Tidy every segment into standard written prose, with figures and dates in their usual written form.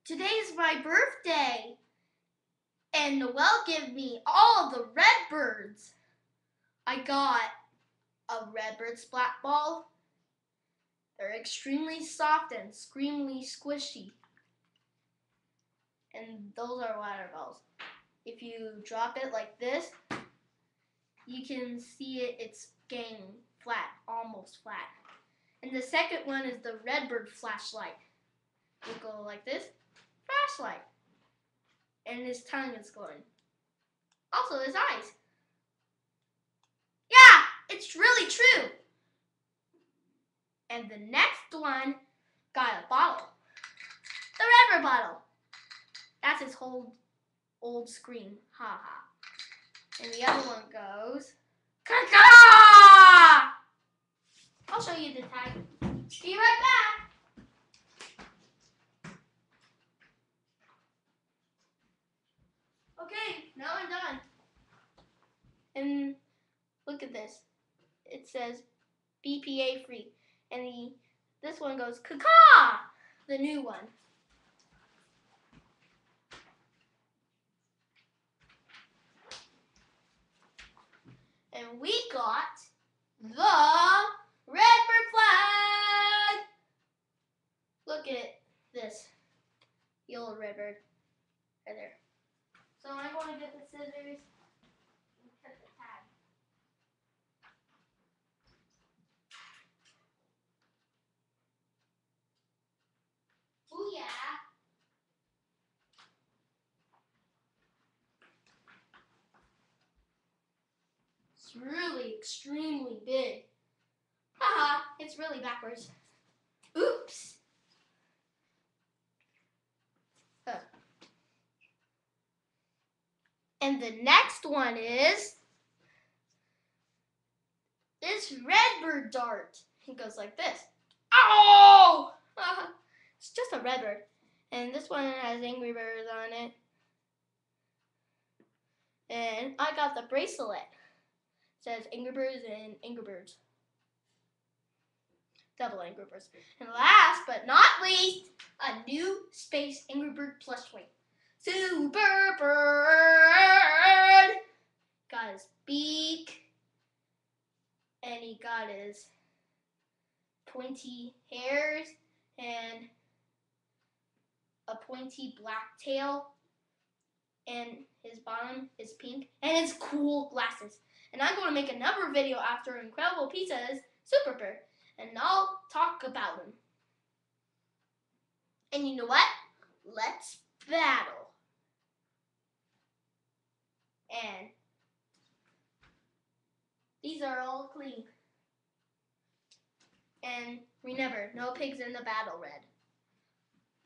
Today's my birthday, and Noelle gave me all the red birds. I got a redbird splat ball. They're extremely soft and extremely squishy. And those are water balls. If you drop it like this, you can see it's getting flat, almost flat. And the second one is the redbird flashlight. You go like this, flashlight. And his tongue is glowing. Also his eyes. Yeah, it's really true. And the next one got a bottle. The redbird bottle. That's his whole old scream. Ha ha. And the other one goes, Kaka! I'll show you the tag. Be right back. Okay, now I'm done. And look at this. It says BPA free. And this one goes, Kaka! The new one. And we got the redbird flag. Look at this yellow redbird right there. So I'm going to get the scissors and cut the tag. Oh yeah. It's really extremely big. Haha, it's really backwards. Oops. And the next one is this redbird dart. It goes like this. Oh! It's just a redbird. And this one has Angry Birds on it. And I got the bracelet. It says Angry Birds and Angry Birds. Double Angry Birds. And last but not least, a new Space Angry Bird plush toy. Super Bird! Got his beak. And he got his pointy hairs and a pointy black tail. And his bottom is pink. And his cool glasses. And I'm going to make another video after Incredible Pizza's Super Bird. And I'll talk about him. And you know what? Let's battle. And these are all clean. And remember, no pigs in the battle, Red.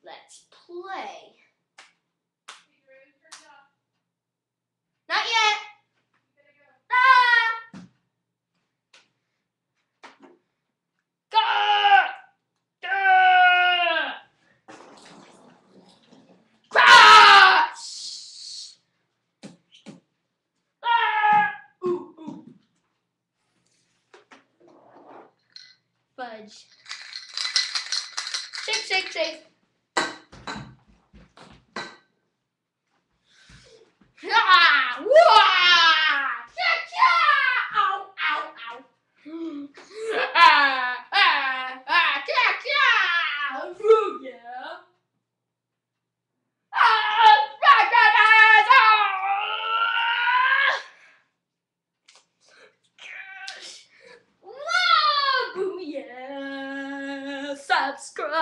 Let's play. Not yet. Fudge. Shake, shake, shake. Ah! Wah! Cha-cha! Ow, ow, ow. Cha-cha! Ooh, yeah. Subscribe.